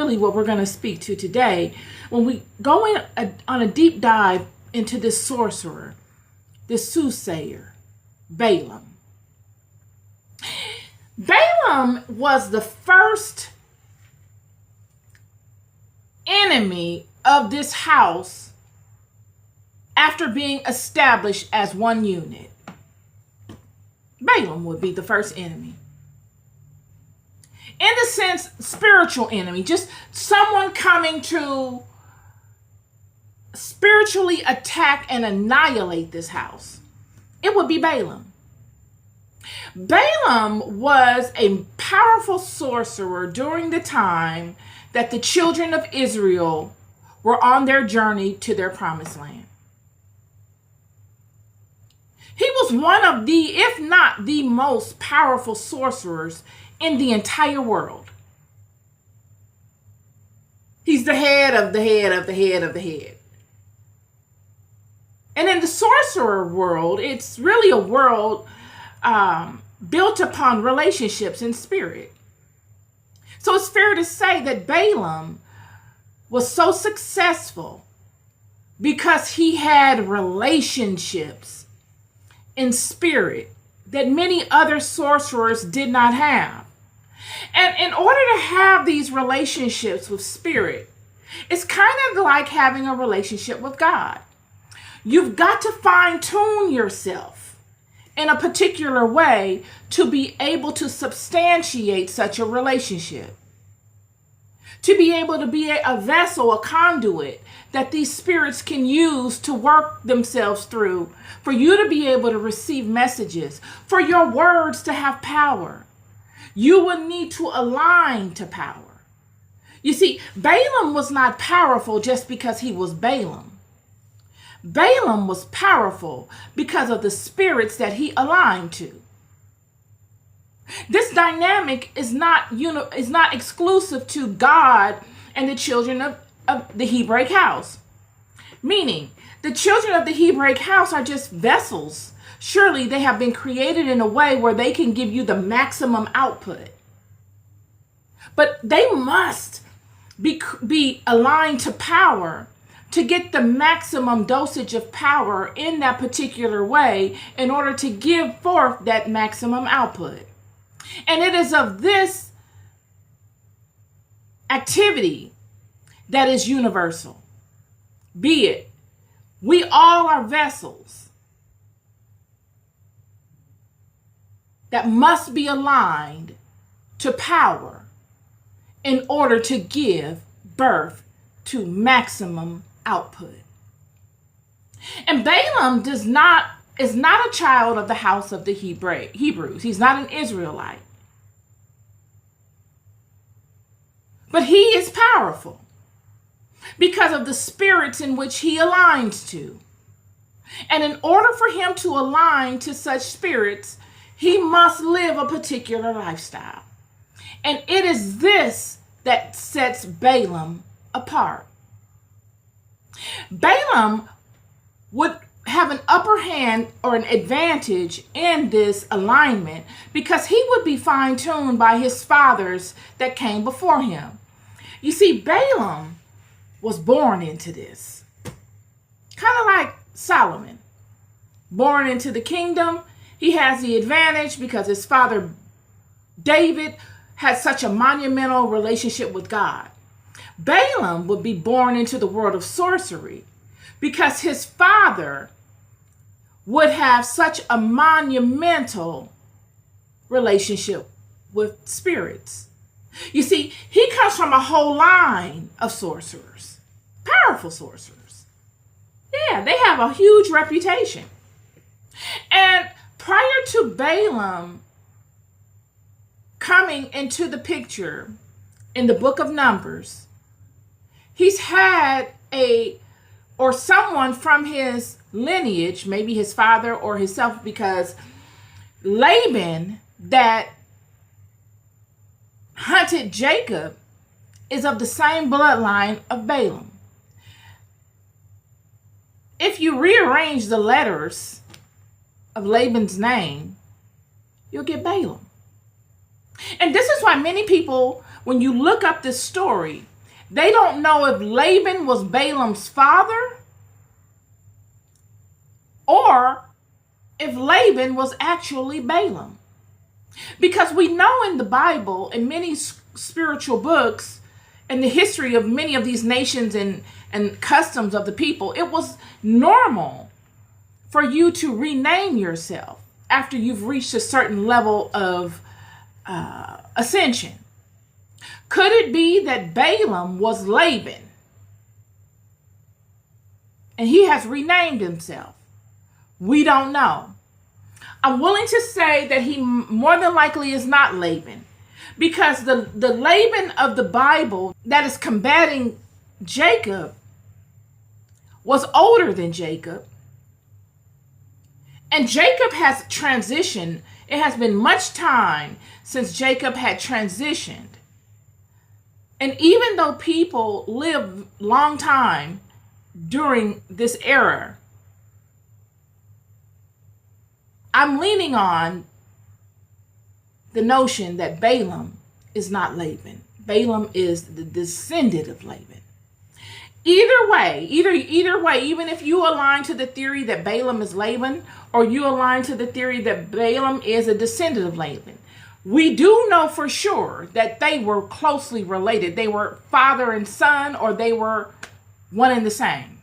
really what we're going to speak to today when we go on a deep dive into this sorcerer, this soothsayer, Balaam. Balaam was the first enemy of this house after being established as one unit. Balaam would be the first enemy. In the sense, spiritual enemy, just someone coming to spiritually attack and annihilate this house. It would be Balaam. Balaam was a powerful sorcerer during the time that the children of Israel were on their journey to their promised land. He was one of the, if not the most powerful sorcerers in the entire world. He's the head of the head of the head of the head. And in the sorcerer world, it's really a world built upon relationships in spirit. So it's fair to say that Balaam was so successful because he had relationships in spirit that many other sorcerers did not have. And in order to have these relationships with spirit, it's kind of like having a relationship with God. You've got to fine-tune yourself in a particular way to be able to substantiate such a relationship. To be able to be a vessel, a conduit that these spirits can use to work themselves through, for you to be able to receive messages, for your words to have power. You will need to align to power. You see, Balaam was not powerful just because he was Balaam. Balaam was powerful because of the spirits that he aligned to. This dynamic is not exclusive to God and the children of the Hebraic house. Meaning, the children of the Hebraic house are just vessels. Surely they have been created in a way where they can give you the maximum output. But they must be aligned to power to get the maximum dosage of power in that particular way in order to give forth that maximum output. And it is of this activity that is universal. Be it, we all are vessels that must be aligned to power in order to give birth to maximum output. And Balaam is not a child of the house of the Hebrews. He's not an Israelite. But he is powerful because of the spirits in which he aligns to. And in order for him to align to such spirits, he must live a particular lifestyle. And it is this that sets Balaam apart. Balaam would have an upper hand or an advantage in this alignment because he would be fine-tuned by his fathers that came before him. You see, Balaam was born into this. Kind of like Solomon. Born into the kingdom, he has the advantage because his father David had such a monumental relationship with God. Balaam would be born into the world of sorcery because his father would have such a monumental relationship with spirits. You see, he comes from a whole line of sorcerers, powerful sorcerers. Yeah, they have a huge reputation. And prior to Balaam coming into the picture in the book of Numbers, he's had someone from his lineage, maybe his father or himself, because Laban that hunted Jacob is of the same bloodline of Balaam. If you rearrange the letters of Laban's name, you'll get Balaam. And this is why many people, when you look up this story, They don't know if Laban was Balaam's father or if Laban was actually Balaam. Because we know in the Bible, in many spiritual books, in the history of many of these nations and customs of the people, it was normal for you to rename yourself after you've reached a certain level of ascension. Could it be that Balaam was Laban and he has renamed himself? We don't know. I'm willing to say that he more than likely is not Laban, because the Laban of the Bible that is combating Jacob was older than Jacob. And Jacob has transitioned. It has been much time since Jacob had transitioned. And even though people live long time during this era, I'm leaning on the notion that Balaam is not Laban. Balaam is the descendant of Laban. Either way, even if you align to the theory that Balaam is Laban, or you align to the theory that Balaam is a descendant of Laban, we do know for sure that they were closely related. They were father and son, or they were one and the same.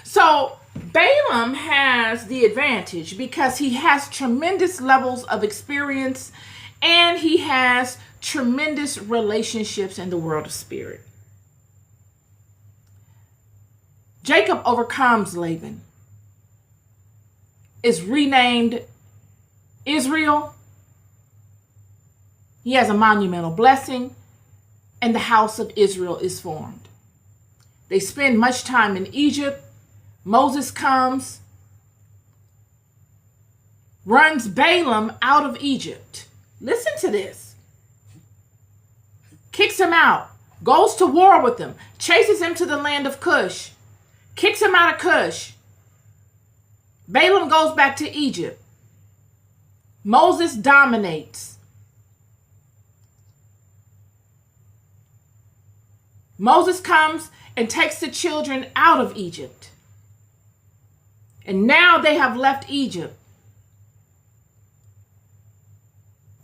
So Balaam has the advantage because he has tremendous levels of experience and he has tremendous relationships in the world of spirit. Jacob overcomes Laban, is renamed Israel. He has a monumental blessing, and the house of Israel is formed. They spend much time in Egypt. Moses comes, runs Balaam out of Egypt. Listen to this. Kicks him out, goes to war with him, chases him to the land of Cush, kicks him out of Cush. Balaam goes back to Egypt. Moses dominates. Moses comes and takes the children out of Egypt. And now they have left Egypt.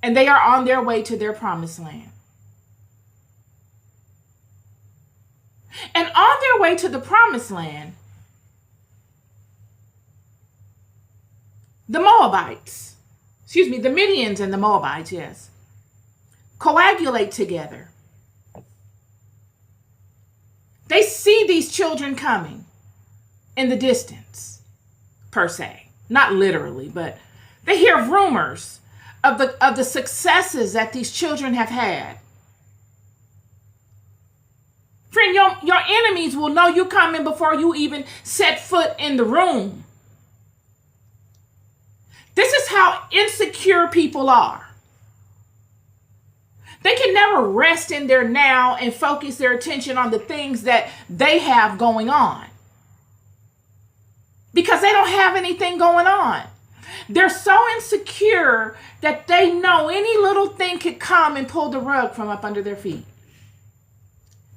And they are on their way to their promised land. And on their way to the promised land, the Midians and the Moabites, yes, coagulate together. They see these children coming in the distance, per se. Not literally, but they hear rumors of the successes that these children have had. Friend, your enemies will know you coming before you even set foot in the room. This is how insecure people are. They can never rest in their now and focus their attention on the things that they have going on, because they don't have anything going on. They're so insecure that they know any little thing could come and pull the rug from up under their feet,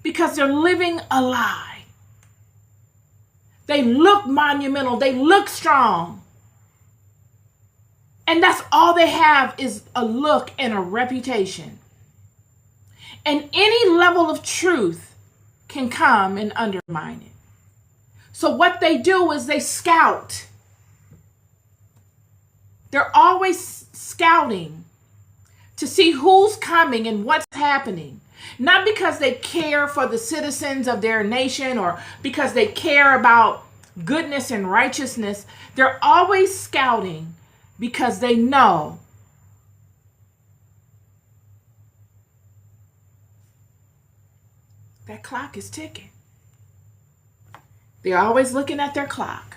because they're living a lie. They look monumental. They look strong. And that's all they have, is a look and a reputation. And any level of truth can come and undermine it. So what they do is they scout. They're always scouting to see who's coming and what's happening. Not because they care for the citizens of their nation or because they care about goodness and righteousness. They're always scouting because they know that clock is ticking. They're always looking at their clock.